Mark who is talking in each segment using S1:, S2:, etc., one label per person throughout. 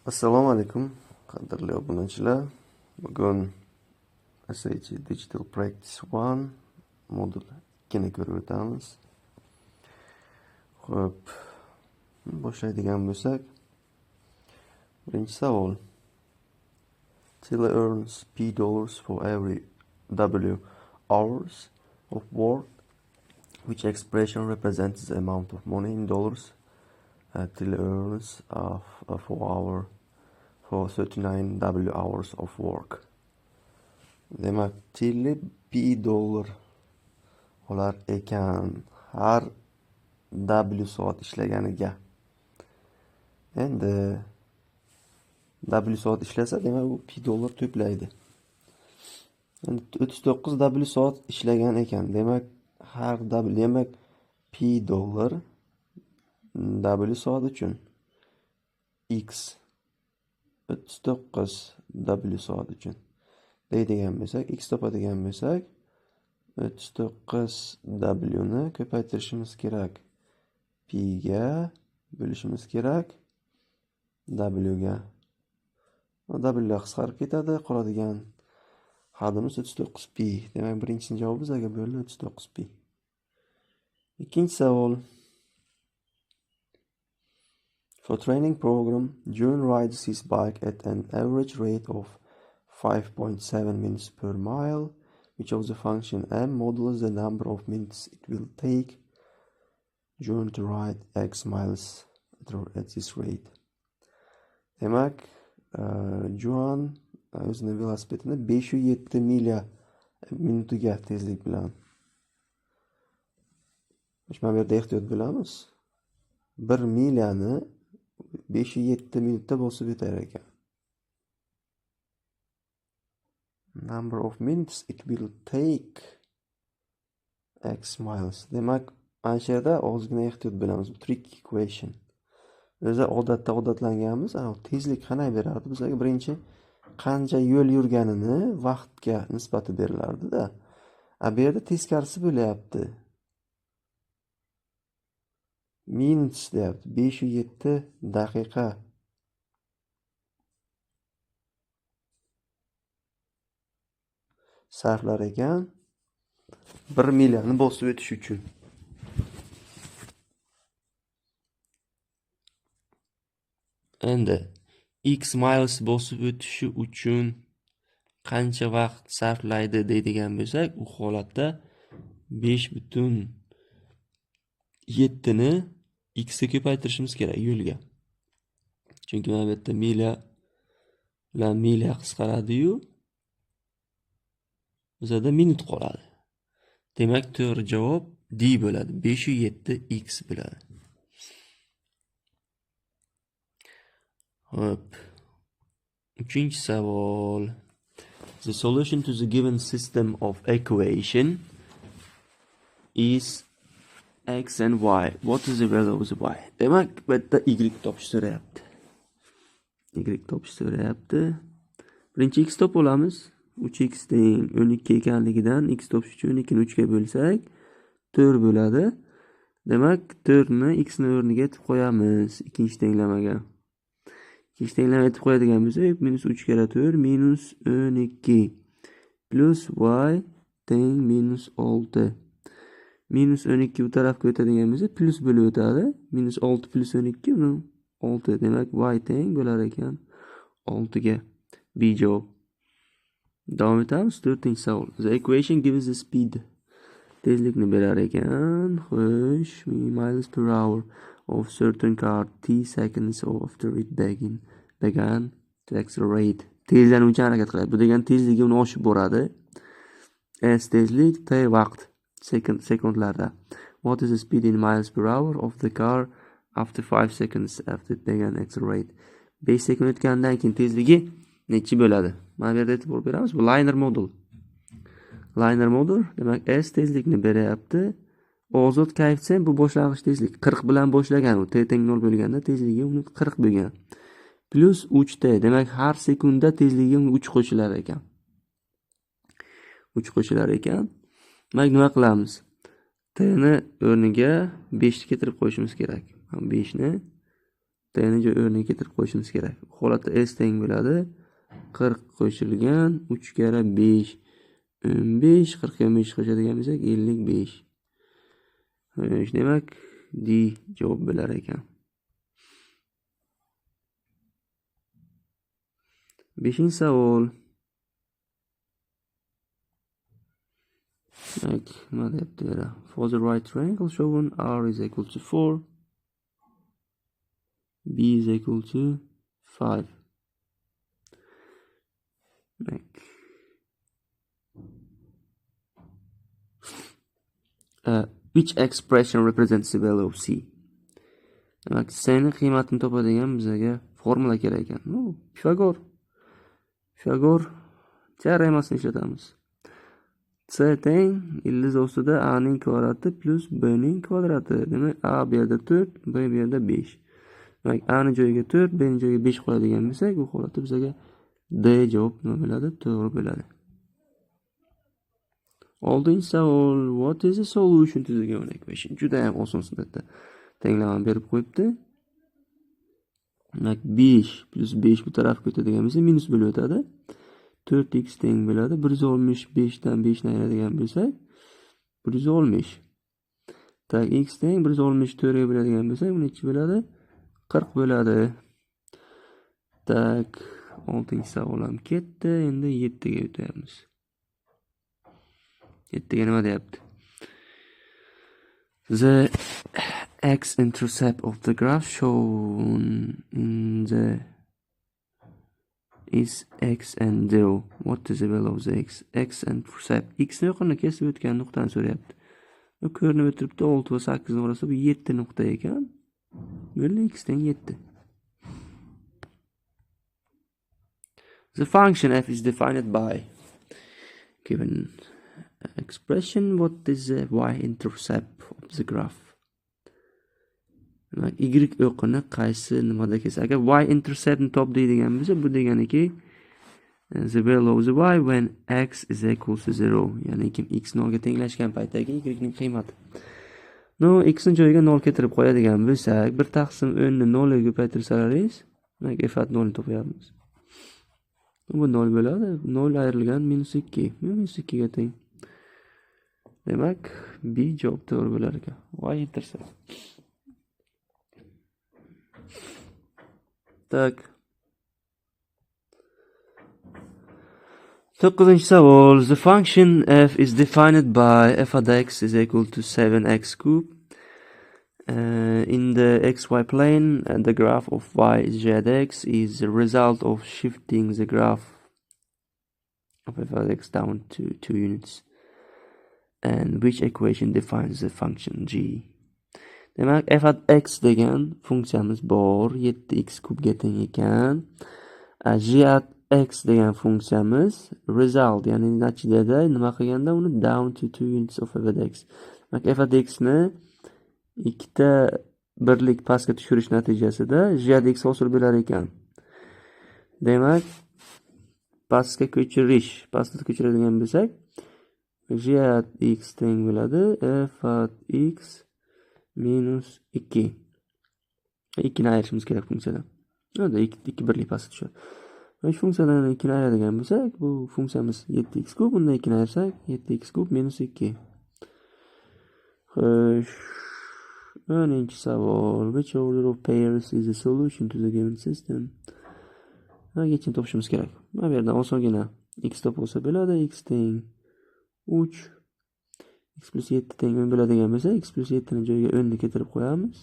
S1: Assalomu alaykum, qadrli obunachilar. Bugun SAT Digital Practice 1 modul 2 ni ko'rib o'tamiz. Xo'p, boshlaydigan bo'lsak, birinchi savol. Tiller earns $P for every W hours of work. Which expression represents the amount of money in dollars Tiller earns for 39 W hours of work. Demak, Tiller $P olar ekan har W soat ishlaganiga. Endi W soat ishlasa, demak u $P to'playdi. Endi 39 W soat ishlagan ekan. Demak, har W, demak $P W soat uchun X 39 W soat uchun deydigan bo'lsak, X topadigan bo'lsak, 39 W ni ko'paytirishimiz kerak. P ga bo'lishimiz kerak W ga. W ga qisqarib ketadi, qoladigan hadimiz 39 P. Demak, birinchisining javobi bizga bo'ldi 39 P. Ikkinchi savol. For training program, John rides his bike at an average rate of 5.7 minutes per mile, which of the function M models the number of minutes it will take John to ride X miles at this rate. Demak, John o'zining velosipedini 507 milya minutiga tezlik bilan. Mana bu yerda ehtiyot bo'lamiz. 1 milyani 507 minutda bosib o'tar ekan. Number of minutes it will take X miles. Demak, mana shu yerda ozgina ehtiyot bo'lamiz. Trick equation. O'zi odatlanganmiz. Tezlik qanday berardi bizga? Birinchi qancha yo'l yurganini vaqtga nisbati berilardi-da. Bu yerda teskarisi bo'lyapti. Minutes deyapti. 507 daqiqa. Sarflar ekan 1 milyani bosib o'tish uchun. Endi X miles bosib o'tishi uchun qancha vaqt sarflaydi deydigan bo'lsak, u holatda 5.7 ni X ga ko'paytirishimiz kerak yo'lga. Chunki mana bu yerda milya bilan milya qisqaradi-yu, bizada minut qoladi. Demak, to'g'ri javob D bo'ladi. 507 X bo'ladi. Hop. Uchinchi savol. The solution to the given system of equation is X and Y. What is the value of the Y? Demak, bu yerda Y topish so'rayapti. Y topish so'rayapti. Birinchi X topib olamiz. 3x teng 12 ekanligidan X topish uchun 12 ni 3 ga bo'lsak 4 bo'ladi. Demak, 4 ni X ni o'rniga etib qo'yamiz ikkinchi tenglamaga. Ikkinchi tenglama etib qo'yadigan bo'lsak, -3 kira 4 -12 plus Y teng -6. -12 bu tarafga o'tadigan bo'lsa, plus bo'lib o'tadi. -6 plus 12 uni 6. Demak, Y teng bo'lar ekan 6 ga. B javob. Davom etamiz. 4-savol. The equation gives the speed. Tezlikni berar ekan. Xo'sh, miles per hour of certain car t seconds after it began to accelerate. Tezlanuvchi harakat qiladi. Bu degan tezligi uni oshib boradi. S tezlik, t vaqt sekundlarda. What is the speed in miles per hour of the car after 5 seconds after it began to accelerate? 5 sekund o'tgandan keyin tezligi nechi bo'ladi? Mana bu yerda e'tibor beramiz. Bu liner model. Liner model, demak S tezlikni beryapti. Ozod koeffitsient bu boshlang'ich tezlik 40 bilan boshlagan. U t teng 0 bo'lganda tezligi uni 40 bo'lgan. Plus 3t, demak har sekundda tezligiga 3 qo'shilar ekan. 3 qo'shilar ekan. Demak, nima qilamiz? T ni o'rniga 5 ni keltirib qo'yishimiz kerak. 5 ni t'ni o'rniga keltirib qo'yishimiz kerak. Bu holatda s teng bo'ladi 40 qo'shilgan 3 kara 5 15 40 ga 15 qo'shadigan bo'lsak 55. Demak, D javob bo'lar ekan. 5-savol. Nima deyapti bu? For the right triangle shown R is equal to 4, B is equal to 5. Which expression represents the value of C? Demak, C'ni qiymatini topadigan bizga formula kerak ekan. Pifagor teoremasini ishlatamiz. C teng ildiz ostida A ning kvadrati plus B ning kvadrati. Demak, A bu yerda 4, B bu yerda 5. Demak, A ning joyiga 4, B ning joyiga 5 qo'yadigan bo'lsak, bu holatda bizga D javob nima bo'ladi? To'g'ri bo'ladi. 6-savol. What is the solution to the given equation? Juda ham oson suratda tenglamani berib qo'yibdi. Demak, 5 plus 5 bu tarafga o'tadigan bo'lsa, minus bo'lib o'tadi. 4x teng bo'ladi. 165 dan 5 ni ayiradigan bo'lsak, 160. Tak, x teng 164 ga bo'ladigan bo'lsak, bu necha bo'ladi? 40 bo'ladi. Tak, 6-savol ham ketdi. Endi 7 ga o'tamiz. 7 ga nima deyapti? The x-intercept of the graph shown in the is x and 0. What is the value of the x? X-intercept. X ni yoqini kesib o'tgan nuqtani so'rayapti. Bu ko'rinib o'tiribdi 6 va 8 ni orasida bu 7 nuqta ekan. Bo'ldi x teng 7. The function f is defined by given expression. What is the y-intercept of the graph? Y o'qini qaysi nimada kelsa, agar y-intercept ni top deydigan bo'lsa, bu deganiki the value of the y when x is equal to 0, ya'ni x 0 ga tenglashgan paytdagi y ning qiymati. X ni joyiga 0 keltirib qo'yadigan bo'lsak, 1/10 ni 0 ga ko'paytirsalaringiz, demak f at 0 ni topyapmiz. Bu 0 bo'ladi. 0 ayrilgan -2. -2 ga teng. Demak, B javob to'g'ri bo'lar ekan. Y-intercept. Tak. 9-savol. The function f is defined by f of x is equal to 7x cube. In the xy plane, the graph of y zx is the result of shifting the graph of f of x down to 2 units. And which equation defines the function g? Demak, f of x degan funksiyamiz bor, 7x kubga teng ekan. G at x degan funksiyamiz result, ya'ni natijada nima qilganda uni down to 2 units of f of x. Demak, f of x ni ikkita birlik pastga tushirish natijasida g at x hosil bo'lar ekan. Demak, pastga ko'chiradigan bo'lsak, g at x teng bo'ladi f at x minus 2. 2 ni ayirishimiz kerak funksiyadan. Unda 2 birlik pastga tushadi. Mana shu funksiyadan 2 ni ayiradigan bo'lsak, bu funksiyamiz 7x kub, undan 2 ni ayirsak 7x kub minus 2. Xo'sh, 10-savol. Which order of pairs is the solution to the given system? Yechim topishimiz kerak. Mana bu yerdan osongina x topilsa bo'ladi. X teng 3, x plus 7 teng 10 bo'ladigan bo'lsa, x plus 7 ni joyiga 10 ni keltirib qo'yamiz.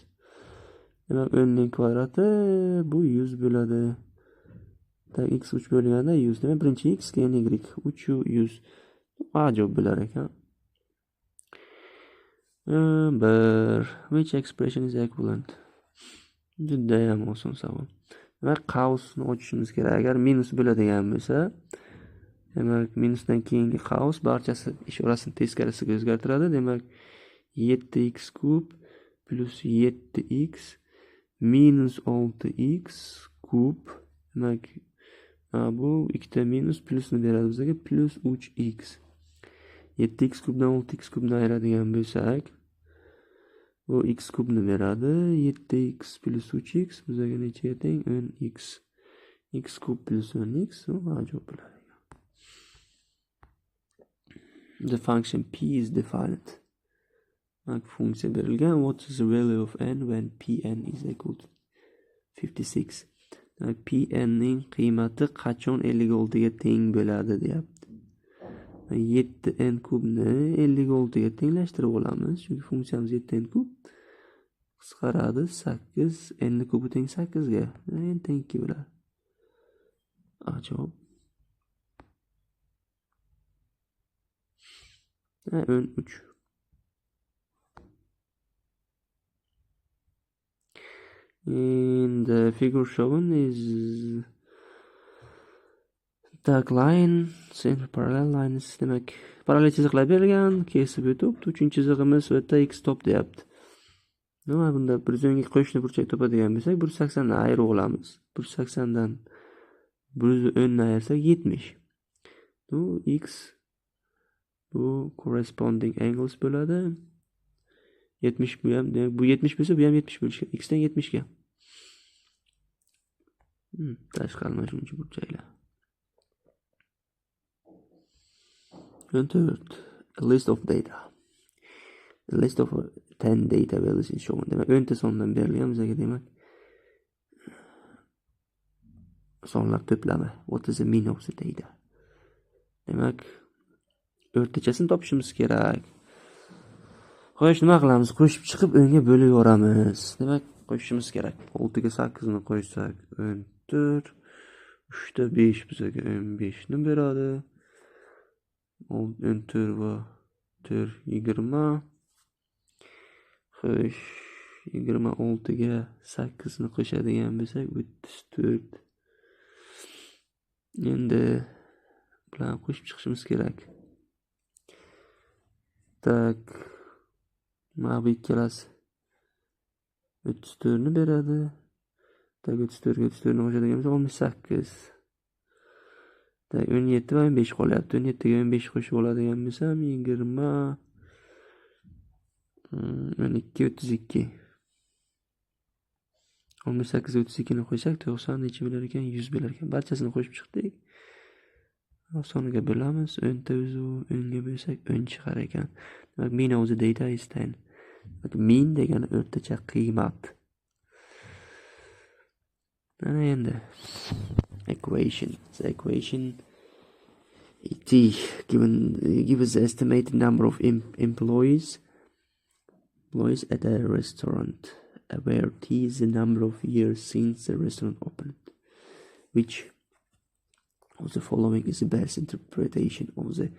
S1: Demak, 10 ning kvadrati bu 100 bo'ladi. x 3 bo'lganda 100. Demak, birinchi x keyin y 3 100. A javob bo'lar ekan. Which expression is equivalent? Juda ham oson savol. Demak, qavsni ochishimiz kerak. Agar minus bo'ladigan bo'lsa, demak, minusdan keyingi qavs barchasi ishorasini teskarisiga o'zgartiradi. Demak, 7x kub plus 7x minus 6x kub. Demak, bu ikkita minus plusni beradi bizga, plus 3x. 7x kubdan 6x kubni ayiradigan bo'lsak, Bu x kubni beradi. 7x plus 3x bizga nechaga teng? 10x. X kub plus 10x. Javob bo'ladi. The function p is defined. Funksiya berilgan. What is the value of n when pn is equal to 56? Pn ning qiymati qachon 56 ga teng bo'ladi deyapti. 7n kubni 56 ga tenglashtirib olamiz. Chunki funksiyamiz 7n kub qisqaradi 8, n kubi teng 8 ga. n teng 2 bo'ladi. Javob 13. And the figure shown is dark line, and parallel lines. Demak, parallel chiziqlar berilgan, kesib o'tib, 3-chizig'imiz bu yerda x top deyapti. Nima bunda 110 ga qo'shni burchak topadigan bo'lsak, 180 ni ayirib olamiz. 180 dan 110 ni ayirsak 70. X bu corresponding angles bo'ladi. 70 bu ham, demak bu 70 bo'lsa, bu ham 70 bo'lishi kerak. X dan 70 ga. Tashqi almashuvchi burchaklar. 4. A list of data. A list of 10 data values is shown. Demak, 10 ta sondan berilgan bizga, demak sonlar to'plami. What is the mean of the data? Demak, o'rtachasini topishimiz kerak. Qo'yish nima qilamiz? Qo'shib chiqib 10 ga bo'lib yoramiz. Demak, qo'shishimiz kerak. 6 ga 8 ni qo'shsak 14, 3 ta 5 bizga 15 ni beradi. 14 va 4 20. Xo'sh, 26 ga 8 ni qo'shadigan bo'lsak 34. Endi bilan qo'shib chiqishimiz kerak. Tak, mana bu ikkalasi 34 ni beradi. Tak, 34 ga 34 ni qo'shadigan bo'lsak 68. Tak, 17 va 15 qolyapti. 17 ga 15 qo'shib oladigan bo'lsam 20, 12, 32. 18 ga 32 ni qo'ysak 90 necha bo'lar ekan? 100 bo'lar ekan. Barchasini qo'shib chiqdik. Soniga bo'lamiz. 10 ta 10 ga bo'lsak 10 chiqar ekan. Demak, mean of the data is 10. Mean degani o'rtacha qiymat. Mana endi equation. The equation ET gives the estimated number of employees at a restaurant, where T is the number of years since the restaurant opened. Which of the following is the best interpretation of the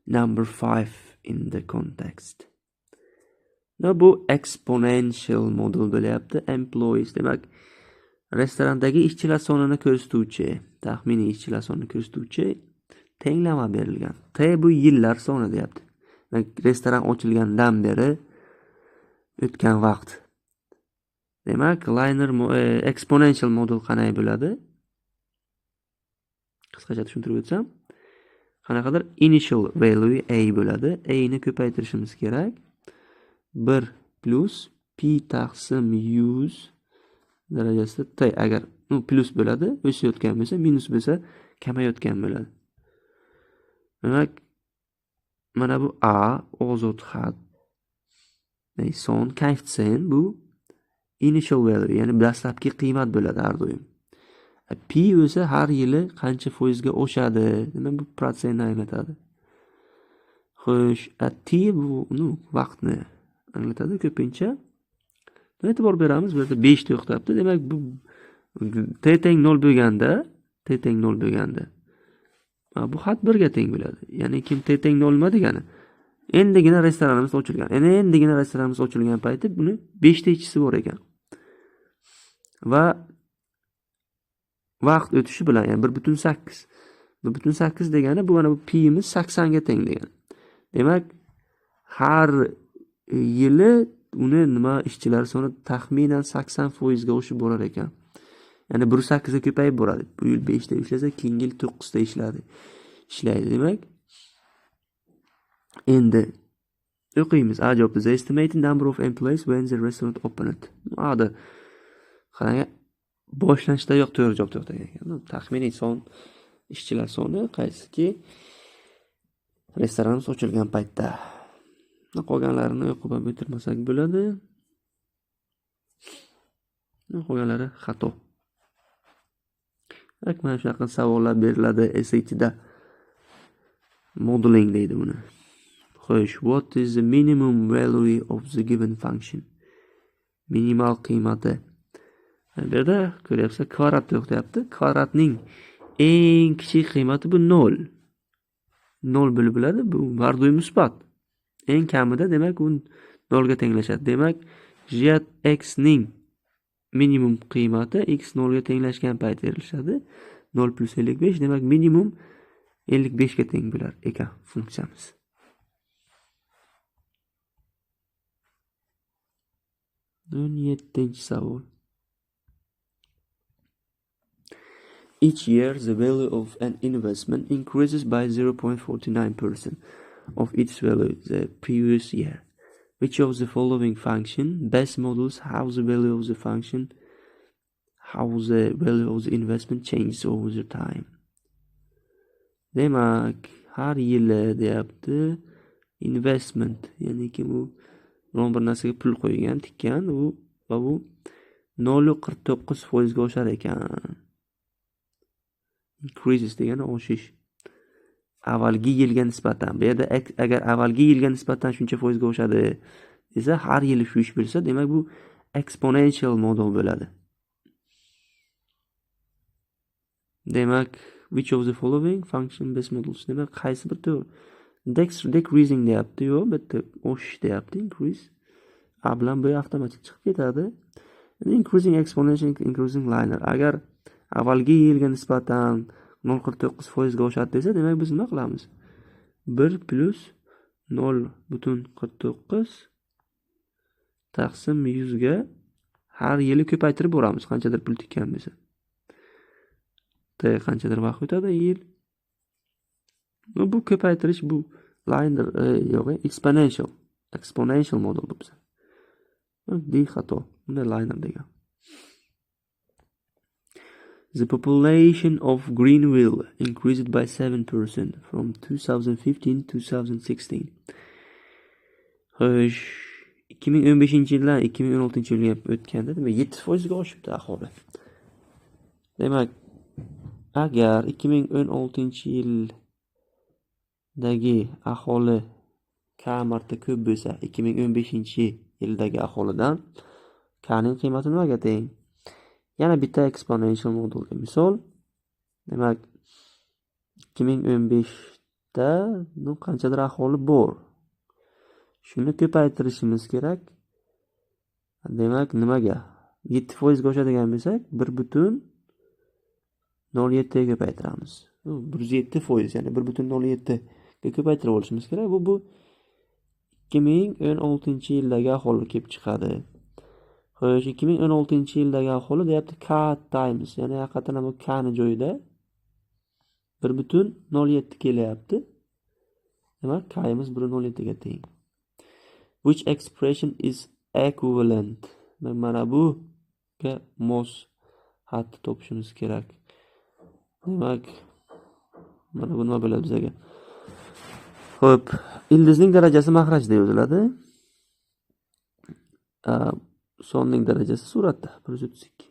S1: number 5 in the context? Now, bu exponential model bo'lyapti. Employees demak, restorandagi ishchilar sonini ko'rsatuvchi, taxminiy ishchilar sonini ko'rsatuvchi tenglama berilgan. T bu yillar soni deyapti. Demak, restoran ochilgandan beri o'tgan vaqt. Demak, linear exponential model qanday bo'ladi? Qisqacha tushuntirib o'tsam, qanaqadir initial value a bo'ladi. A ni ko'paytirishimiz kerak. 1 plus p taqsim 100 darajasida t, agar plus bo'ladi, o'sayotgan bo'lsa, minus bo'lsa, kamayotgan bo'ladi. Demak, mana bu a ozod xat. Son koeffitsient bu initial value, ya'ni dastlabki qiymat bo'ladi har doim. P o'sa har yili qancha foizga oshadi, demak bu protsentni anglatadi. Xo'sh, t bu vaqtni anglatadi ko'pincha. E'tibor beramiz, bu yerda 5 ta yo'qtabdi. Demak, bu t teng 0 bo'lganda, bu xat 1 ga teng bo'ladi. Ya'ni kim t teng 0 nima degani? Endigina restoranimiz ochilgan. Endigina restoranimiz ochilgan payti buni 5 ta ishchisi bor ekan. Va vaqt o'tishi bilan, ya'ni 1.8. 1.8 degani bu mana bu p imiz 80 ga teng degani. Demak, har yili uni nima ishchilar soni taxminan 80% ga oshib borar ekan. Ya'ni 1.8 ga ko'payib boradi. Bu yil 5 ta ishlasa, keyingi yil 9 ta ishlaydi. Demak, endi O'qiymiz. A javobda the estimated number of employees when the restaurant opened. Hadi. Qarang, boshlanishdayoq to'g'ri javob to'xtagan ekan. Taxminiy son, ishchilar soni qaysiki restoranimiz ochilgan paytda. Qolganlarini o'qib bitirmasak bo'ladi. Qolganlari xato. Mana shunaqa savollar beriladi SAT'da. Modeling deydi buni. Xo'sh, what is the minimum value of the given function? Minimal qiymati. Bu yerda ko'ryapsiz, kvadrat yo'qyapti. Kvadratning eng kichik qiymati bu 0. 0 bo'lib bo'ladi. Bu vardoy musbat. Eng kamida demak u 0 ga tenglashadi. Demak, x ning minimum qiymati x 0 ga tenglashgan payt beriladi. 0 plus 55 demak minimum 55 ga teng bo'lar ekan funksiyamiz. Yettinchi savol. Each year, the value of an investment increases by 0.49% of its value the previous year. Which of the following function best models how the value of the investment changes over the time? Demak, har yili deyapti investment, ya'ni ki bu biron bir narsaga pul qo'ygan, tikkan, va bu 0.49% ga oshar ekan. Increases degani oshish. Avvalgi yilga nisbatan. Bu yerda agar avvalgi yilga nisbatan shuncha foizga oshadi desa, har yili shu ish bo'lsa, demak bu exponential model bo'ladi. Demak, which of the following function best models? Demak, qaysi bir to'g'ri? Decreasing deyapti, yo'q, bitta oshish deyapti, increase. A bilan bu avtomatik chiqib ketadi. Increasing exponential, increasing linear. Agar avvalgi yilga nisbatan 0.49% ga oshadi desa, demak biz nima qilamiz? 1 plus 0.49 taqsim 100 ga har yili ko'paytirib boramiz, qanchadir pul tikkan bo'lsa. Qanchadir vaqt o'tadi, yil. Bu ko'paytirish, bu linear yo'q, exponential model bu bizda. D xato. Bunda linear degan. The population of Greenville increased by 7% from 2015 to 2016. Xo'sh, 2015-yildan 2016-yilga o'tganda demak 7% ga oshibdi aholi. Demak, agar 2016-yildagi aholi k marta ko'p bo'lsa, 2015-yildagi aholidan k ning qiymati nimaga teng? Yana bitta exponential modelga misol. Demak, 2015da qanchadir aholi bor. Shuni ko'paytirishimiz kerak. Demak, nimaga? 7% ga oshadigan bo'lsak, 1.07 ga ko'paytiramiz. 107%, ya'ni 1.07 ga ko'paytirib olishimiz kerak. Bu 2016-yildagi aholi kelib chiqadi. Xo'sh, 2016-yildagi aholi deyapti k times, ya'ni haqiqatan ham k ni joyida 1.07 kelyapti. Demak, k imiz 1.07 ga teng. Which expression is equivalent? Mana buga mos xatni topishimiz kerak. Demak, mana bu nima bo'ladi bizga? Xo'p, ildizning darajasi mahrajda yoziladi. Sonning darajasi suratda 132.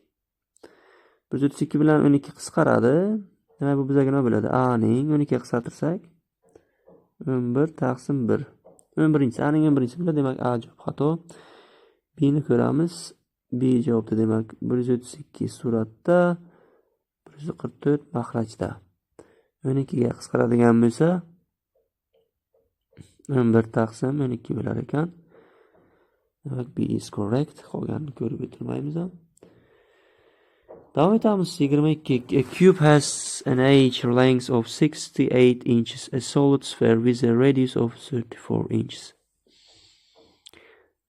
S1: 132 bilan 12 qisqaradi. Demak, bu bizga nima bo'ladi? A ning 12 ga qisqartirsak 11 taqsim 1. 11-chi, A ning 11-chi bo'ladi. Demak, A javob xato. B ni ko'ramiz. B javobda demak 132 suratda, 144 mahrajda. 12 ga qisqaradigan bo'lsa 11 taqsim 12 bo'lar ekan. Demak, B is correct. Qolganini ko'rib o'tirmaymiz ham. Davom etamiz. 22. A cube has an edge length of 68 inches, a solid sphere with a radius of 34 inches.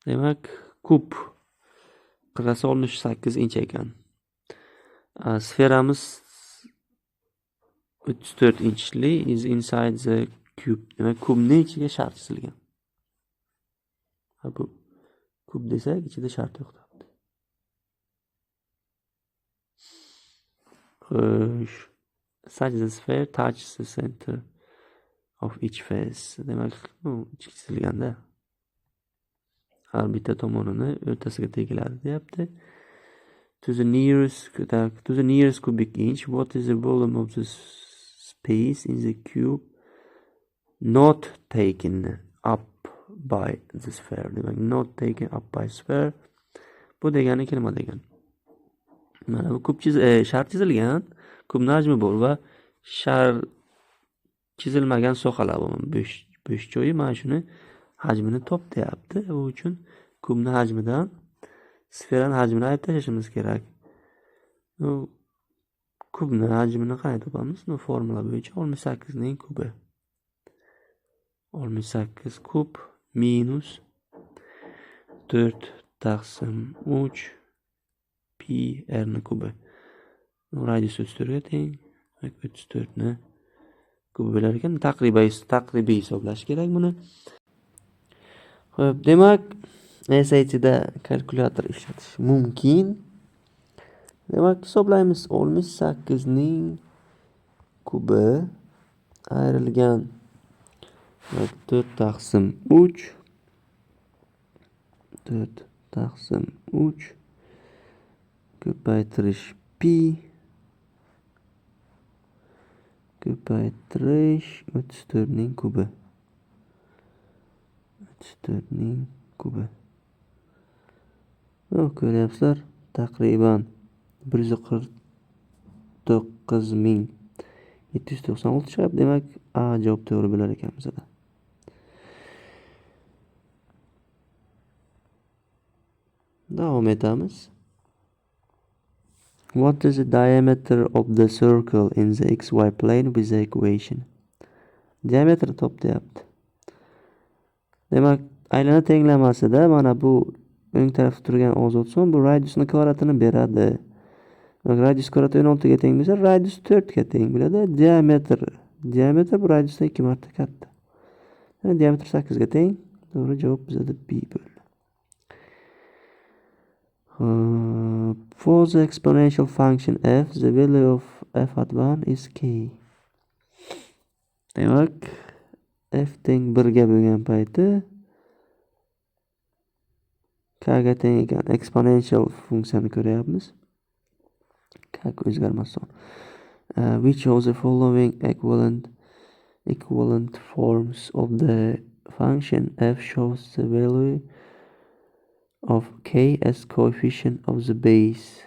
S1: Demak, kub qirrasi 68 inch ekan. Sferamiz 34 inchli is inside the cube. Demak, kubning ichiga shar chizilgan. Bu kub desak ichida shart yo'q. Xo'sh. Such the sphere touches the center of each face. Demak, ichki chizilganda har bitta tomonini o'rtasiga tegiladi deyapti. To the nearest cubic inch, what is the volume of the space in the cube not taken up by the sphere? Demak, not taken up by sphere. Bu degani nima degan? Mana bu kub shar chizilgan, kubni hajmi bor va shar chizilmagan sohalar bor. Bo'sh joyi, mana shuni hajmini top deyapti. Bu uchun kubni hajmidan sferani hajmini olib tashlashimiz kerak. Kubni hajmini qanday topamiz? Formula bo'yicha 68 ning kubi. 68 kub minus 4 taqsim 3 pi r ni kubi. Radius 34 ga teng. 34 ni kubi bo'lar ekan. Taqribiy hisoblash kerak buni. Xo'p, demak, SATda kalkulyator ishlatish mumkin. Demak, hisoblaymiz. 68 ning kubi ayrilgan 4 taqsim 3 ko'paytirish pi ko'paytirish 34 ning kubi. 34 ning kubi. Ko'ryapsizlar, taqriban 149.796 chiqadi. Demak, A javob to'g'ri bo'lar ekan bizda. Davom etamiz. What is the diameter of the circle in the xy plane with the equation? Diameter top deyapti. Demak, aylana tenglamasida mana bu o'ng tarafda turgan ozod son bu radiusning kvadratini beradi. Radius kvadrati 16 ga teng bo'lsa, radius 4 ga teng bo'ladi. Diameter bu radiusdan 2 marta katta. Diameter 8 ga teng. To'g'ri javob bizda B bo'ldi. For the exponential function f, the value of f at 1 is k. Demak, f teng 1 ga bo'lgan payti k ga teng ekan exponential funksiyani ko'ryapmiz. K o'zgarmasdan. Which of the following equivalent forms of the function f shows the value of k as coefficient of the base?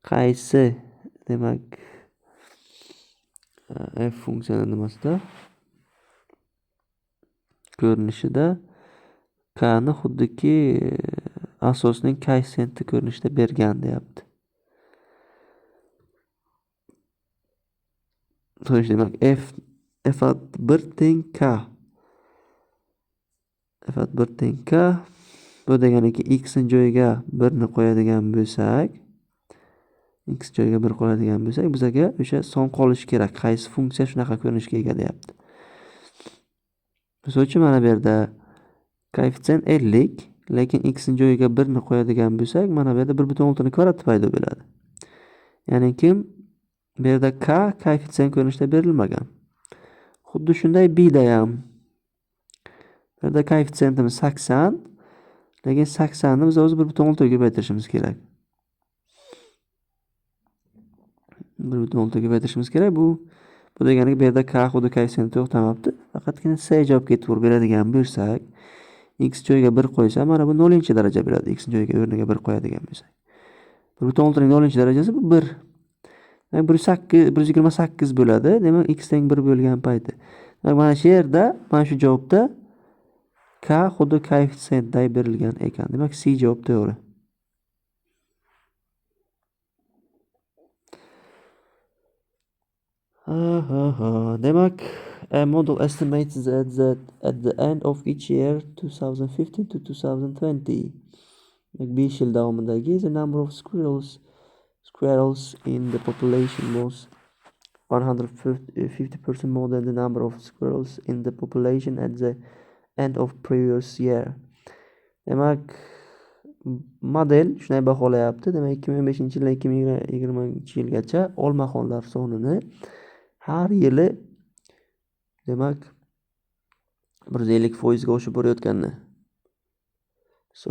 S1: Qaysi? Demak, f funksiyani nimasida? Ko'rinishida k ni xuddiki asosning koeffitsiyenti ko'rinishida bergan deyapti. Demak, f at 1 teng k. F at 1 teng k. Bu deganiki x ni joyiga 1 ni qo'yadigan bo'lsak, bizga o'sha son qolishi kerak. Qaysi funksiya shunaqa ko'rinishga ega deyapti. Misol uchun mana bu yerda koeffitsient 50, lekin x ni joyiga 1 ni qo'yadigan bo'lsak, mana bu yerda 1/6 ni kvadrati paydo bo'ladi. Ya'ni bu yerda k koeffitsient ko'rinishda berilmagan. Xuddi shunday b da ham. Bu yerda koeffitsiyentimiz 80, lekin 80 ni biz o'zi 1/6 ga ko'paytirishimiz kerak. 1/6 ga ko'paytirishimiz kerak. Bu deganiga bu yerda k xuddi koeffitsient to'xtamabdi. Faqatgina c javob ketib beradigan bo'lsak, x joyiga 1 qo'ysam, mana bu 0-daraja bo'ladi. X joyiga o'rniga 1 qo'yadigan bo'lsak. 1/6 ning 0-darajasi bu 1. Demak, 128 bo'ladi. Demak, x teng 1 bo'lgan payti. Demak, mana shu yerda, mana shu javobda k xuddi koeffitsiyentday berilgan ekan. Demak, C javob to'g'ri. Demak, a model estimates that at the end of each year 2015 to 2020, 5 yil davomidagi the number of squirrels in the population was 150% more than the number of squirrels in the population at the end of previous year. Demak, model shunday baholayapti. Demak, 2015-yildan 2020-yilgacha olmaxonlar sonini har yili demak 150% ga oshib borayotganini. So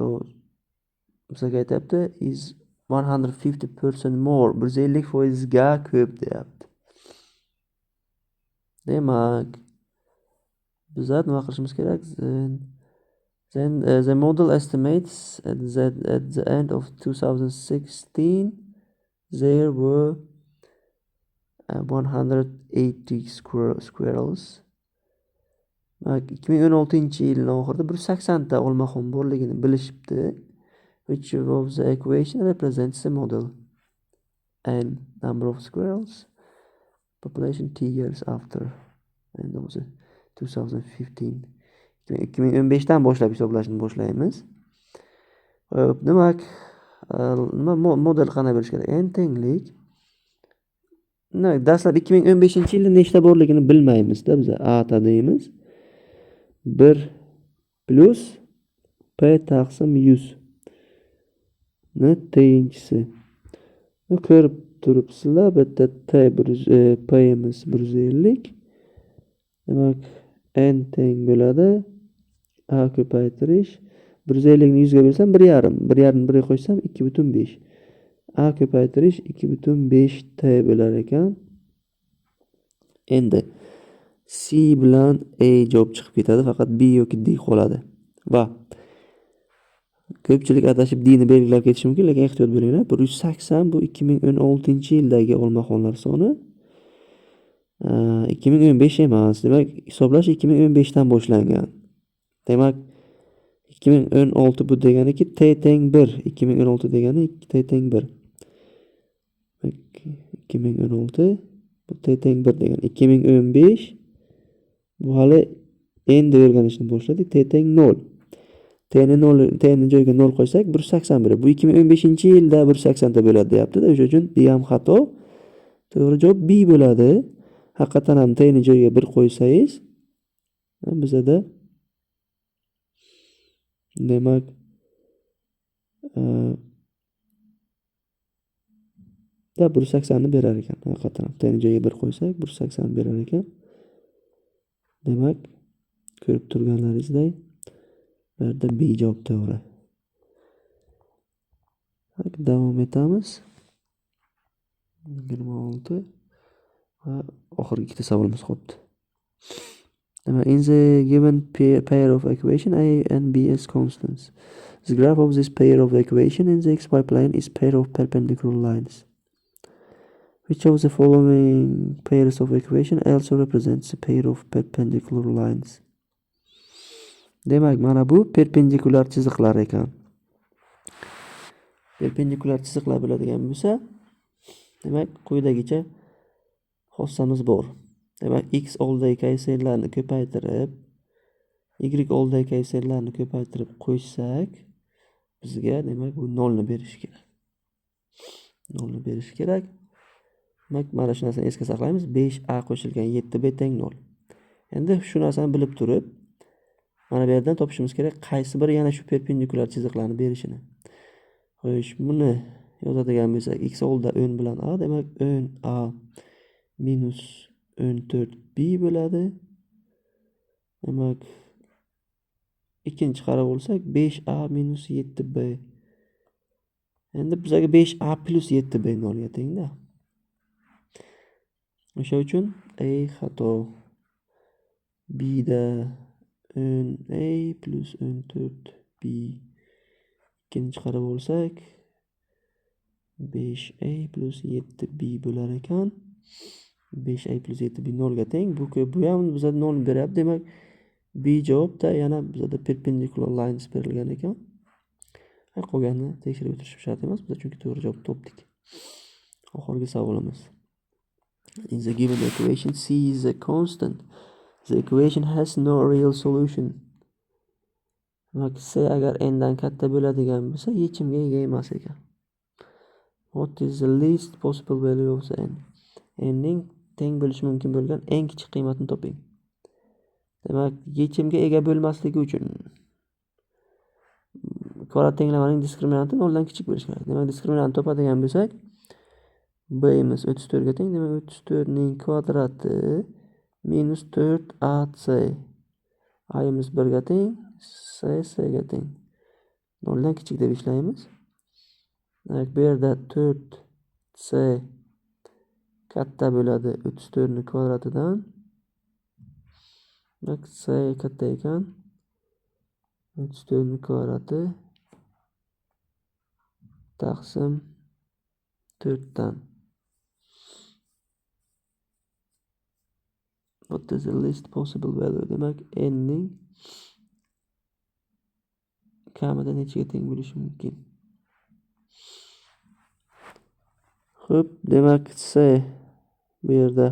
S1: bizga aytayapti is 150% more, 150% ga ko'p deyapti. Demak, biz nima qilishimiz kerak? Then the model estimates that at the end of 2016 there were 180 squirrels. 2016-yilning oxirida 180 ta olmaxon borligini bilishibdi. Which of the equation represents the model? N number of squirrels, population t years after, and also 2015. 2015 dan boshlab hisoblashni boshlaymiz. Demak, model qanday bo'lishi kerak? N tenglik. Dastlab 2015-yilda nechta borligini bilmaymiz-da biz. A deymiz. 1 plus p taqsim 100 ni tengchisi. Ko'rib turibsizlar, bitta p'imiz 150. Demak, n teng bo'ladi a ko'paytirish 150 ni 100 ga bölsam 1,5. 1,5 1 qo'shsam 2,5. A ko'paytirish 2,5 t bo'lar ekan. Endi C bilan A javob chiqib ketadi, faqat B yoki D qoladi. Va ko'pchilik adashib D ni belgilab ketishi mumkin, lekin ehtiyot bo'linglar. 180 bu 2016-yildagi olmaxonlar soni. 2015 emas. Demak, hisoblash 2015 dan boshlangan. Demak, 2016 bu deganiki t teng 1. 2016 degani t teng 1. 2016 bu t teng 1 degani. 2015 bu hali endi o'rganishni boshladik. T teng 0. T'ni joyiga 0 qo'ysak 180 bo'ladi. Bu 2015-yilda 180 ta bo'ladi deyapti-da. O'sha uchun D ham xato. To'g'ri javob B bo'ladi. Haqiqatan ham t'ni joyiga 1 qo'ysangiz, bizada demak da 180 ni berar ekan. Haqiqatan ham t'ni joyiga 1 qo'ysak 180 berar ekan. Demak, ko'rib turganlaringizdek, bu yerda B javob to'g'ri. Davom etamiz. 26 va oxirgi ikkita savolimiz qoldi. In the given pair of equation A and B as constants, the graph of this pair of equation in the xy plane is pair of perpendicular lines. Which of the following pairs of equation also represents a pair of perpendicular lines? Demak, mana bu perpendikular chiziqlar ekan. Perpendikular chiziqlar bo'ladigan bo'lsa, demak, quyidagicha xossamiz bor. Demak, x oldidagi koeffitsiyentlarni ko'paytirib, y oldidagi koeffitsiyentlarni ko'paytirib qo'shsak, bizga demak bu 0 ni berishi kerak. 0 ni berishi kerak. Demak, mana shu narsani esga saqlaymiz. 5a qo'shilgan 7b teng 0. Endi shu narsani bilib turib, mana bu yerdan topishimiz kerak qaysi biri yana shu perpendikular chiziqlarni berishini. Xo'sh, buni yozadigan bo'lsak, x oldida 10 bilan a, demak 10a minus 14b bo'ladi. Demak, ikkinchi qarab olsak 5a minus 7b. Endi bizga 5a plus 7b 0 ga tengda. O'sha uchun a xato. B da 10a plus 14b. Ikkinchi qarab olsak 5a plus 7b bo'lar ekan. 5a plus 7b 0 ga teng. Bu ham bizga 0 beryapti. Demak, B javobda yana bizda perpendicular lines berilgan ekan. Qolganini tekshirib o'tirishim shart emas, biz chunki to'g'ri javob topdik. Oxirgi savolimiz. In the given equation, C is a constant. The equation has no real solution. Demak, C agar n dan katta bo'ladigan bo'lsa, yechimga ega emas ekan. What is the least possible value of the n? N ning teng bo'lishi mumkin bo'lgan eng kichik qiymatni toping. Demak, yechimga ega bo'lmasligi uchun kvadrat tenglamaning diskriminanti 0 dan kichik bo'lishi kerak. Demak, diskriminantni topadigan bo'lsak, b-imiz 34 ga teng. Demak, 34 ning kvadrati minus 4ac. a-imiz 1 ga teng, c ga teng. 0 dan kichik deb ishlaymiz. Demak, bu yerda 4c katta bo'ladi 34 ning kvadratidan. Demak, c katta ekan. 34 ning kvadrati taqsim 4 dan. What is the least possible value? Demak, n ning kamida nechaga teng bo'lishi mumkin? Xo'p, demak, c bu yerda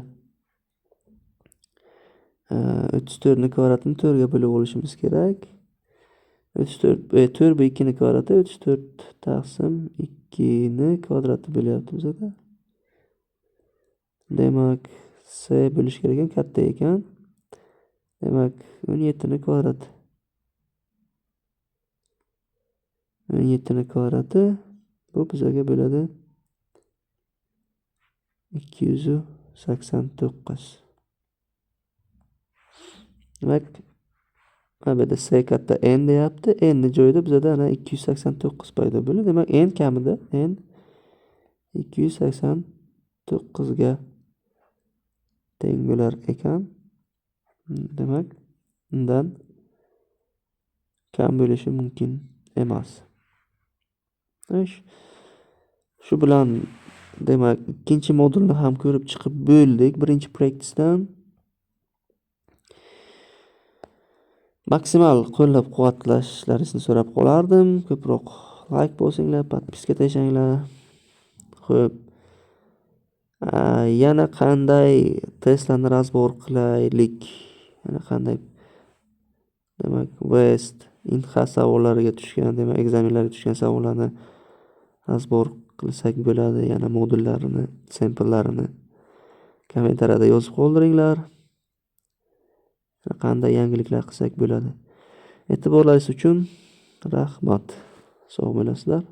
S1: 34 ning kvadratini 4 ga bo'lib olishimiz kerak. 4 bu 2 ning kvadrati, 34 taqsim 2 ning kvadrati bo'lyapti bizda. Demak, c bo'lish kerak ekan, katta ekan. Demak, 17 ning kvadrati. 17 ning kvadrati bu bizga bo'ladi 289. Demak, mana bu c katta n deyapti. N ning joyida bizda ana 289 paydo bo'ldi. Demak, n kamida n 289 ga teng bo'lar ekan. Demak, undan kam bo'lishi mumkin emas. Shu bilan demak, ikkinchi modulni ham ko'rib chiqib bo'ldik. Birinchi practicedan maksimal qo'llab-quvvatlashlaringizni so'rab qolardim. Ko'proq like bosinglar, podpiska tashanglar. Xo'p. Yana qanday testlarni razbor qilaylik? Yana qanday demak, West, Inha savollariga tushgan, demak, ekzamenlarga tushgan savollarni razbor qilsak bo'ladi. Yana modullarini, samplarini kommentariyada yozib qoldiringlar. Qanday yangiliklar qilsak bo'ladi. E'tiborlaringiz uchun rahmat. Sog' bo'lasizlar.